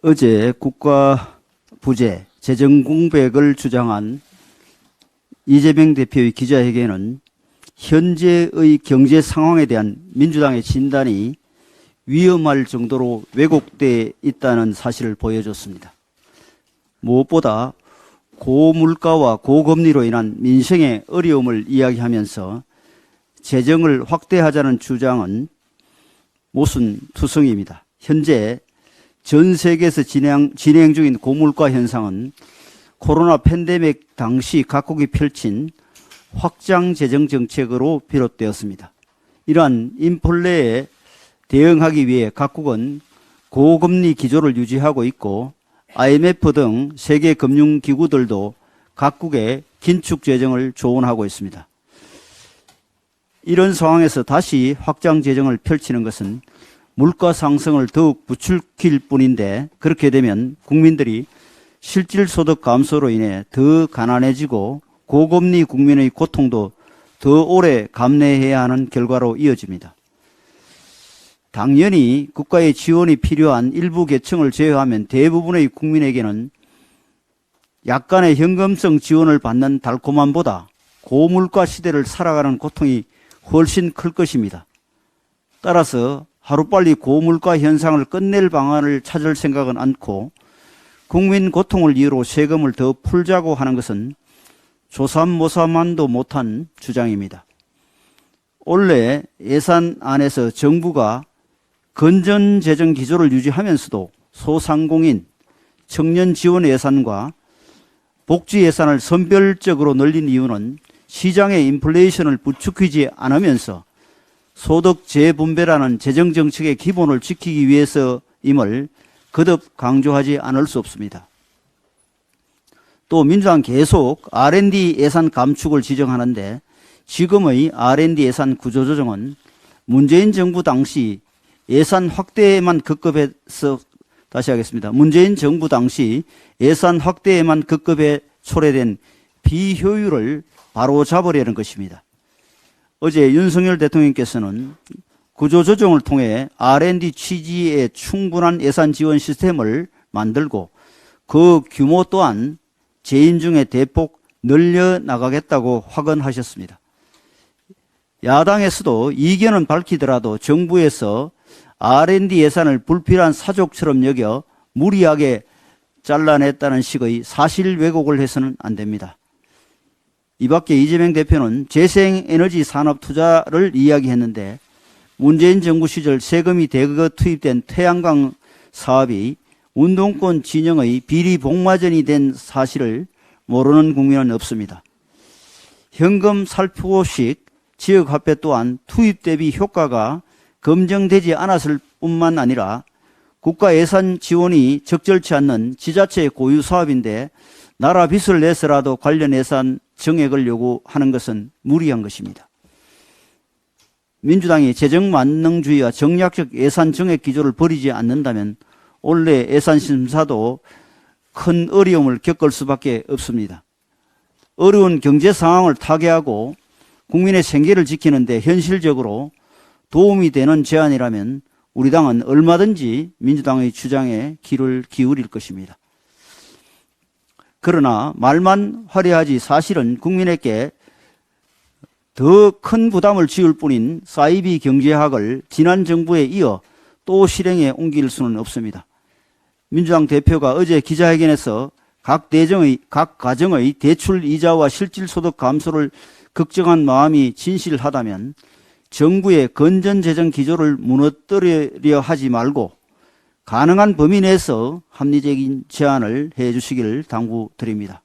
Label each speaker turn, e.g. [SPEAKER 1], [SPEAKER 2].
[SPEAKER 1] 어제 국가 부재, 재정 공백을 주장한 이재명 대표의 기자회견은 현재의 경제 상황에 대한 민주당의 진단이 위험할 정도로 왜곡돼 있다는 사실을 보여줬습니다. 무엇보다 고물가와 고금리로 인한 민생의 어려움을 이야기하면서 재정을 확대하자는 주장은 모순투성입니다. 현재 전 세계에서 진행 중인 고물가 현상은 코로나 팬데믹 당시 각국이 펼친 확장 재정 정책으로 비롯되었습니다. 이러한 인플레에 대응하기 위해 각국은 고금리 기조를 유지하고 있고 IMF 등 세계 금융기구들도 각국의 긴축 재정을 조언하고 있습니다. 이런 상황에서 다시 확장 재정을 펼치는 것은 물가 상승을 더욱 부추길 뿐인데, 그렇게 되면 국민들이 실질소득 감소로 인해 더 가난해지고 고금리 국민의 고통도 더 오래 감내해야 하는 결과로 이어집니다. 당연히 국가의 지원이 필요한 일부 계층을 제외하면 대부분의 국민에게는 약간의 현금성 지원을 받는 달콤함보다 고물가 시대를 살아가는 고통이 훨씬 클 것입니다. 따라서 하루빨리 고물가 현상을 끝낼 방안을 찾을 생각은 않고 국민 고통을 이유로 세금을 더 풀자고 하는 것은 조삼모사만도 못한 주장입니다. 올해 예산안에서 정부가 건전 재정 기조를 유지하면서도 소상공인, 청년 지원 예산과 복지 예산을 선별적으로 늘린 이유는 시장의 인플레이션을 부추기지 않으면서 소득 재분배라는 재정 정책의 기본을 지키기 위해서임을 거듭 강조하지 않을 수 없습니다. 또 민주당은 계속 R&D 예산 감축을 지적하는데, 지금의 R&D 예산 구조조정은 문재인 정부 당시 예산 확대에만 급급해서, 다시 하겠습니다. 문재인 정부 당시 예산 확대에만 급급해 초래된 비효율을 바로잡으려는 것입니다. 어제 윤석열 대통령께서는 구조조정을 통해 R&D 취지에 충분한 예산 지원 시스템을 만들고 그 규모 또한 재임 중에 대폭 늘려나가겠다고 확언하셨습니다. 야당에서도 이견은 밝히더라도 정부에서 R&D 예산을 불필요한 사족처럼 여겨 무리하게 잘라냈다는 식의 사실 왜곡을 해서는 안 됩니다. 이 밖에 이재명 대표는 재생에너지 산업 투자를 이야기했는데, 문재인 정부 시절 세금이 대거 투입된 태양광 사업이 운동권 진영의 비리 복마전이 된 사실을 모르는 국민은 없습니다. 현금 살포식 지역화폐 또한 투입 대비 효과가 검증되지 않았을 뿐만 아니라 국가 예산 지원이 적절치 않는 지자체의 고유 사업인데 나라 빚을 내서라도 관련 예산 정액을 요구하는 것은 무리한 것입니다. 민주당이 재정 만능주의와 정략적 예산 정액 기조를 버리지 않는다면 올해 예산 심사도 큰 어려움을 겪을 수밖에 없습니다. 어려운 경제 상황을 타개하고 국민의 생계를 지키는데 현실적으로 도움이 되는 제안이라면 우리 당은 얼마든지 민주당의 주장에 귀를 기울일 것입니다. 그러나 말만 화려하지 사실은 국민에게 더 큰 부담을 지을 뿐인 사이비 경제학을 지난 정부에 이어 또 실행에 옮길 수는 없습니다. 민주당 대표가 어제 기자회견에서 각 가정의 대출 이자와 실질소득 감소를 걱정한 마음이 진실하다면 정부의 건전 재정 기조를 무너뜨리려 하지 말고 가능한 범위 내에서 합리적인 제안을 해 주시기를 당부드립니다.